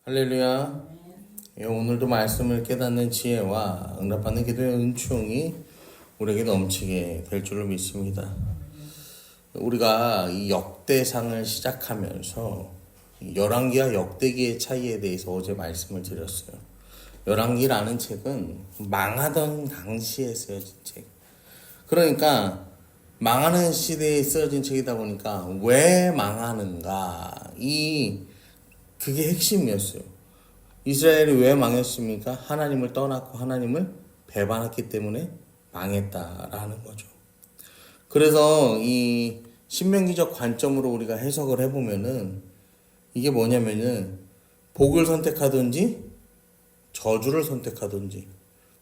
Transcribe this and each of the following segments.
할렐루야. 오늘도 말씀을 깨닫는 지혜와 응답받는 기도의 은총이 우리에게 넘치게 될 줄로 믿습니다. 우리가 이 역대상을 시작하면서 열왕기와 역대기의 차이에 대해서 어제 말씀을 드렸어요. 열왕기라는 책은 망하던 당시에 쓰여진 책. 그러니까 망하는 시대에 쓰여진 책이다 보니까 왜 망하는가, 그게 핵심이었어요. 이스라엘이 왜 망했습니까? 하나님을 떠났고 하나님을 배반했기 때문에 망했다라는 거죠. 그래서 이 신명기적 관점으로 우리가 해석을 해보면은 이게 뭐냐면은 복을 선택하든지 저주를 선택하든지.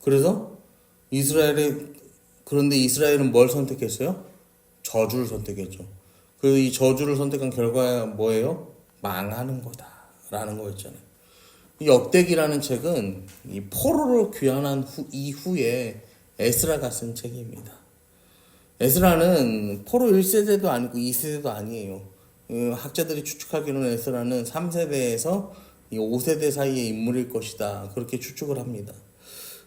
그래서 그런데 이스라엘은 뭘 선택했어요? 저주를 선택했죠. 그래서 이 저주를 선택한 결과가 뭐예요? 망하는 거다라는 거였잖아요. 이 역대기라는 책은 이 포로를 귀환한 이후에 에스라가 쓴 책입니다. 에스라는 포로 1세대도 아니고 2세대도 아니에요. 학자들이 추측하기로는 에스라는 3세대에서 5세대 사이의 인물일 것이다, 그렇게 추측을 합니다.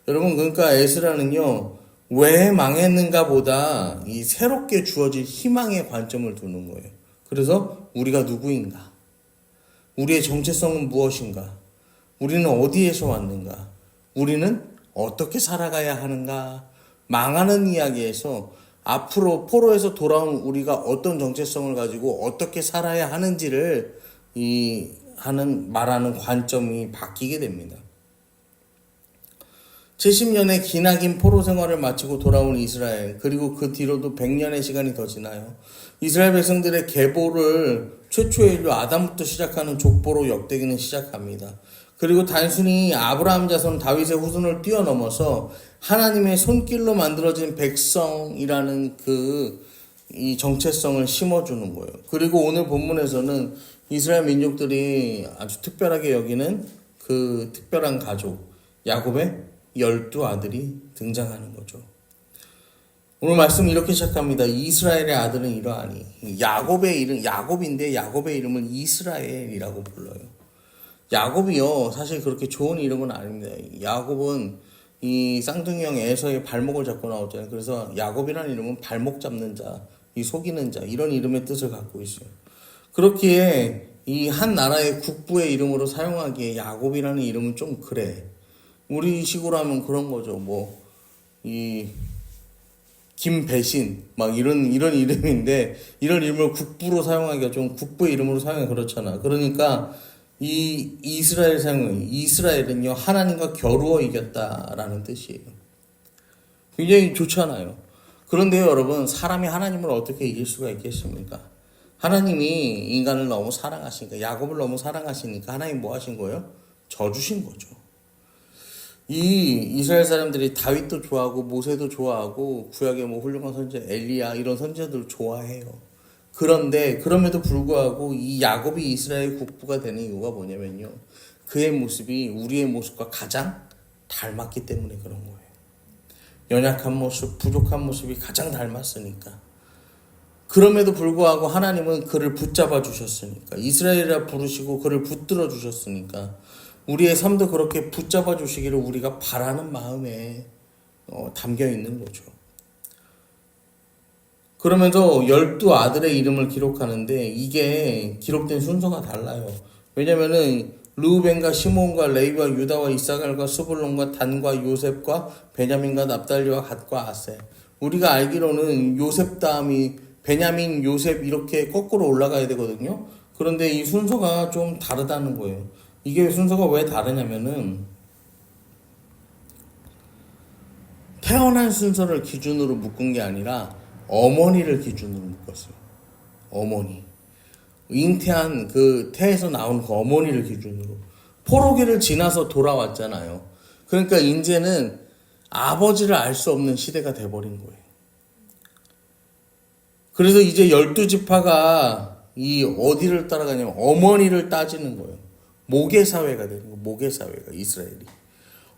여러분, 그러니까 에스라는요, 왜 망했는가 보다 이 새롭게 주어질 희망의 관점을 두는 거예요. 그래서 우리가 누구인가? 우리의 정체성은 무엇인가? 우리는 어디에서 왔는가? 우리는 어떻게 살아가야 하는가? 망하는 이야기에서 앞으로 포로에서 돌아온 우리가 어떤 정체성을 가지고 어떻게 살아야 하는지를 말하는 관점이 바뀌게 됩니다. 70년의 기나긴 포로 생활을 마치고 돌아온 이스라엘, 그리고 그 뒤로도 100년의 시간이 더 지나요. 이스라엘 백성들의 계보를 최초의 인류 아담부터 시작하는 족보로 역대기는 시작합니다. 그리고 단순히 아브라함 자손 다윗의 후손을 뛰어넘어서 하나님의 손길로 만들어진 백성이라는 이 정체성을 심어주는 거예요. 그리고 오늘 본문에서는 이스라엘 민족들이 아주 특별하게 여기는 그 특별한 가족, 야곱의 12아들이 등장하는 거죠. 오늘 말씀 이렇게 시작합니다. 이스라엘의 아들은 이러하니. 야곱의 이름, 야곱인데 야곱의 이름은 이스라엘이라고 불러요. 야곱이요, 사실 그렇게 좋은 이름은 아닙니다. 야곱은 이 쌍둥이형 에서의 발목을 잡고 나오잖아요. 그래서 야곱이라는 이름은 발목 잡는 자, 속이는 자, 이런 이름의 뜻을 갖고 있어요. 그렇기에 이 한 나라의 국부의 이름으로 사용하기에 야곱이라는 이름은 좀 그래. 우리 식으로 하면 그런 거죠. 김배신, 이런 이름인데, 이런 이름을 국부로 사용하기가 좀 국부의 이름으로 사용하기 그렇잖아. 그러니까, 이스라엘은요, 하나님과 겨루어 이겼다라는 뜻이에요. 굉장히 좋잖아요. 그런데요, 여러분, 사람이 하나님을 어떻게 이길 수가 있겠습니까? 하나님이 인간을 너무 사랑하시니까, 야곱을 너무 사랑하시니까, 하나님 뭐 하신 거예요? 져주신 거죠. 이스라엘 사람들이 다윗도 좋아하고 모세도 좋아하고 구약의 훌륭한 선지자 엘리야 이런 선지자들 좋아해요. 그런데 그럼에도 불구하고 이 야곱이 이스라엘 국부가 되는 이유가 뭐냐면요, 그의 모습이 우리의 모습과 가장 닮았기 때문에 그런 거예요. 연약한 모습, 부족한 모습이 가장 닮았으니까. 그럼에도 불구하고 하나님은 그를 붙잡아 주셨으니까, 이스라엘이라 부르시고 그를 붙들어 주셨으니까 우리의 삶도 그렇게 붙잡아 주시기를 우리가 바라는 마음에 담겨 있는 거죠. 그러면서 12아들의 이름을 기록하는데 이게 기록된 순서가 달라요. 왜냐면은 르우벤과 시몬과 레위와 유다와 이사갈과 스불론과 단과 요셉과 베냐민과 납달리와 갓과 아셀. 우리가 알기로는 요셉 다음이 베냐민, 요셉 이렇게 거꾸로 올라가야 되거든요. 그런데 이 순서가 좀 다르다는 거예요. 이게 순서가 왜 다르냐면은 태어난 순서를 기준으로 묶은 게 아니라 어머니를 기준으로 묶었어요. 어머니. 잉태한 태에서 나온 그 어머니를 기준으로. 포로기를 지나서 돌아왔잖아요. 그러니까 이제는 아버지를 알 수 없는 시대가 돼버린 거예요. 그래서 이제 12지파가 어디를 따라가냐면 어머니를 따지는 거예요. 모계사회가 되는 거예요. 모계사회가, 이스라엘이.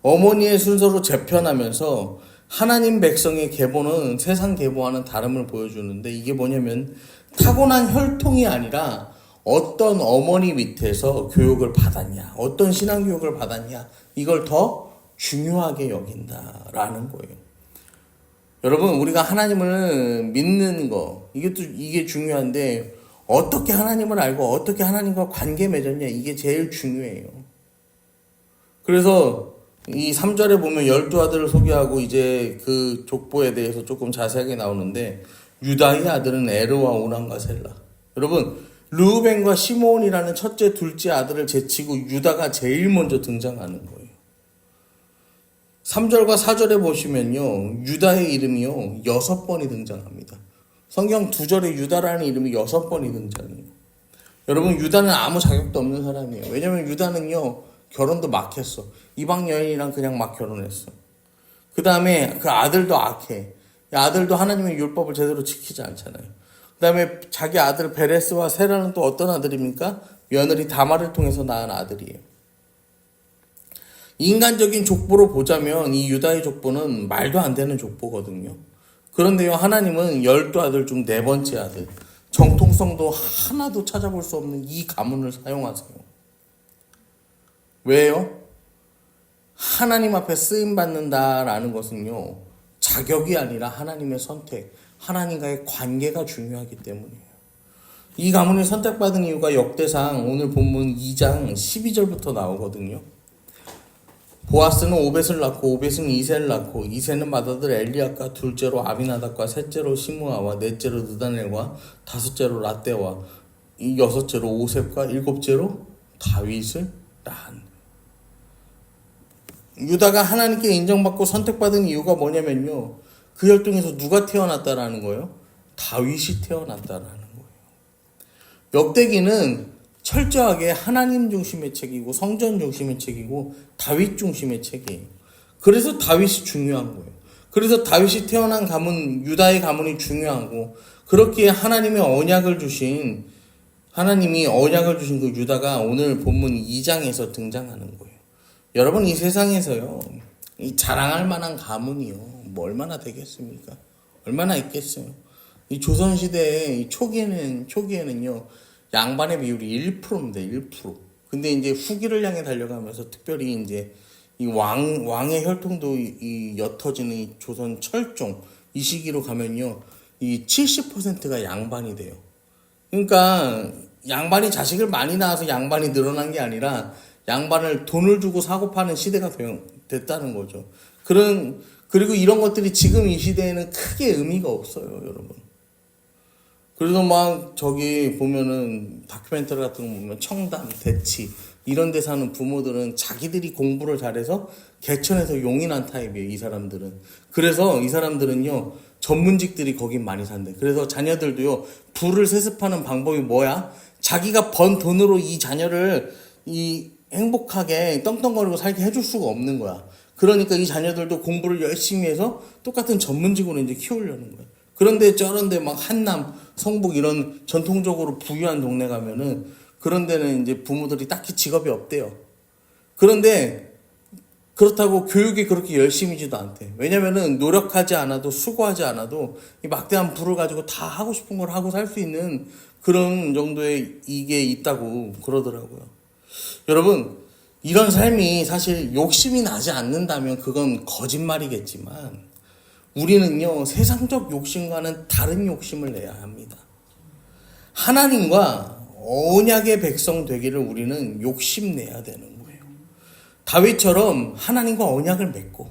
어머니의 순서로 재편하면서 하나님 백성의 계보는 세상 계보와는 다름을 보여주는데, 이게 뭐냐면 타고난 혈통이 아니라 어떤 어머니 밑에서 교육을 받았냐, 어떤 신앙 교육을 받았냐, 이걸 더 중요하게 여긴다라는 거예요. 여러분, 우리가 하나님을 믿는 거, 이게 중요한데, 어떻게 하나님을 알고 어떻게 하나님과 관계 맺었냐, 이게 제일 중요해요. 그래서 이 3절에 보면 12아들을 소개하고 이제 그 족보에 대해서 조금 자세하게 나오는데, 유다의 아들은 에르와 오남과 셀라. 여러분, 르우벤과 시므온이라는 첫째, 둘째 아들을 제치고 유다가 제일 먼저 등장하는 거예요. 3절과 4절에 보시면요, 유다의 이름이요, 6번이 등장합니다. 성경 2절에 유다라는 이름이 6번이 등장해요. 여러분, 유다는 아무 자격도 없는 사람이에요. 왜냐면 유다는요, 결혼도 막 했어. 이방 여인이랑 그냥 막 결혼했어. 그 다음에 그 아들도 악해. 아들도 하나님의 율법을 제대로 지키지 않잖아요. 그 다음에 자기 아들 베레스와 세라는 또 어떤 아들입니까? 며느리 다말을 통해서 낳은 아들이에요. 인간적인 족보로 보자면 이 유다의 족보는 말도 안 되는 족보거든요. 그런데요, 하나님은 12아들 중 4번째 아들, 정통성도 하나도 찾아볼 수 없는 이 가문을 사용하세요. 왜요? 하나님 앞에 쓰임받는다라는 것은요, 자격이 아니라 하나님의 선택, 하나님과의 관계가 중요하기 때문이에요. 이 가문이 선택받은 이유가 역대상 오늘 본문 2장 12절부터 나오거든요. 보아스는 오벳을 낳고 오벳은 이새를 낳고 이새는 맏아들 엘리압과 둘째로 아비나답과 셋째로 시므아와 넷째로 느다넬과 다섯째로 라떼와 여섯째로 오셉과 일곱째로 다윗을 낳은. 유다가 하나님께 인정받고 선택받은 이유가 뭐냐면요, 그 혈통에서 누가 태어났다라는 거예요? 다윗이 태어났다라는 거예요. 역대기는 철저하게 하나님 중심의 책이고 성전 중심의 책이고 다윗 중심의 책이에요. 그래서 다윗이 중요한 거예요. 그래서 다윗이 태어난 가문, 유다의 가문이 중요하고, 그렇기에 하나님이 언약을 주신 그 유다가 오늘 본문 2장에서 등장하는 거예요. 여러분, 이 세상에서요, 이 자랑할 만한 가문이요, 뭐 얼마나 되겠습니까? 얼마나 있겠어요? 이 조선시대의 초기에는요, 양반의 비율이 1%입니다, 1%. 근데 이제 후기를 향해 달려가면서 특별히 이제 이 왕의 혈통도 이 옅어지는 이 조선 철종, 이 시기로 가면요, 이 70%가 양반이 돼요. 그러니까 양반이 자식을 많이 낳아서 양반이 늘어난 게 아니라 양반을 돈을 주고 사고 파는 시대가 됐다는 거죠. 그리고 이런 것들이 지금 이 시대에는 크게 의미가 없어요, 여러분. 그래서 막 저기 보면은 다큐멘터리 같은 거 보면 청담, 대치 이런 데 사는 부모들은 자기들이 공부를 잘해서 개천에서 용인한 타입이에요, 이 사람들은. 그래서 이 사람들은요, 전문직들이 거긴 많이 산대. 그래서 자녀들도요, 부를 세습하는 방법이 뭐야? 자기가 번 돈으로 이 자녀를 행복하게 떵떵거리고 살게 해줄 수가 없는 거야. 그러니까 이 자녀들도 공부를 열심히 해서 똑같은 전문직으로 이제 키우려는 거야. 그런데 저런데 막 한남, 성북 이런 전통적으로 부유한 동네 가면은 그런 데는 이제 부모들이 딱히 직업이 없대요. 그런데 그렇다고 교육이 그렇게 열심히지도 않대. 왜냐면은 노력하지 않아도, 수고하지 않아도 이 막대한 부를 가지고 다 하고 싶은 걸 하고 살 수 있는 그런 정도의 이게 있다고 그러더라고요. 여러분, 이런 삶이 사실 욕심이 나지 않는다면 그건 거짓말이겠지만, 우리는요, 세상적 욕심과는 다른 욕심을 내야 합니다. 하나님과 언약의 백성 되기를 우리는 욕심내야 되는 거예요. 다윗처럼 하나님과 언약을 맺고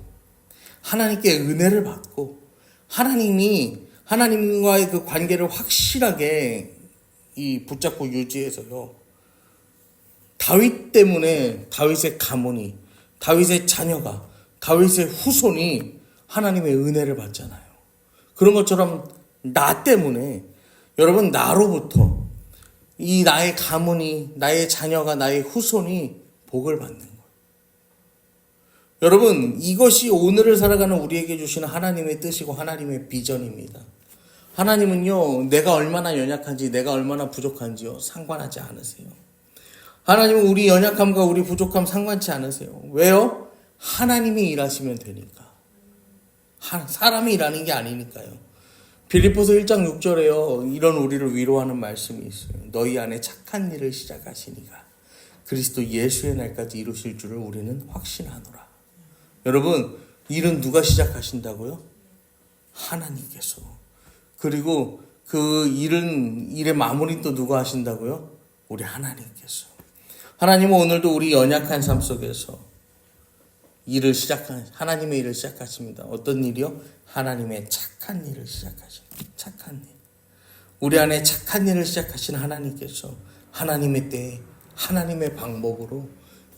하나님께 은혜를 받고 하나님과의 그 관계를 확실하게 붙잡고 유지해서요, 다윗 때문에 다윗의 가문이, 다윗의 자녀가, 다윗의 후손이 하나님의 은혜를 받잖아요. 그런 것처럼 나 때문에, 여러분, 나로부터 이 나의 가문이, 나의 자녀가, 나의 후손이 복을 받는 거예요. 여러분, 이것이 오늘을 살아가는 우리에게 주시는 하나님의 뜻이고 하나님의 비전입니다. 하나님은요, 내가 얼마나 연약한지, 내가 얼마나 부족한지요, 상관하지 않으세요. 하나님은 우리 연약함과 우리 부족함 상관치 않으세요. 왜요? 하나님이 일하시면 되니까. 사람이 일하는 게 아니니까요. 빌립보서 1장 6절에요. 이런 우리를 위로하는 말씀이 있어요. 너희 안에 착한 일을 시작하시니가 그리스도 예수의 날까지 이루실 줄을 우리는 확신하노라. 여러분, 일은 누가 시작하신다고요? 하나님께서. 그리고 그 일의 마무리 또 누가 하신다고요? 우리 하나님께서. 하나님은 오늘도 우리 연약한 삶 속에서 하나님의 일을 시작하십니다. 어떤 일이요? 하나님의 착한 일을 시작하십니다. 착한 일. 우리 안에 착한 일을 시작하신 하나님께서 하나님의 때에 하나님의 방법으로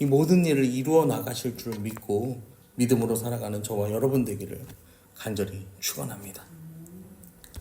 이 모든 일을 이루어 나가실 줄 믿고 믿음으로 살아가는 저와 여러분 되기를 간절히 축원합니다.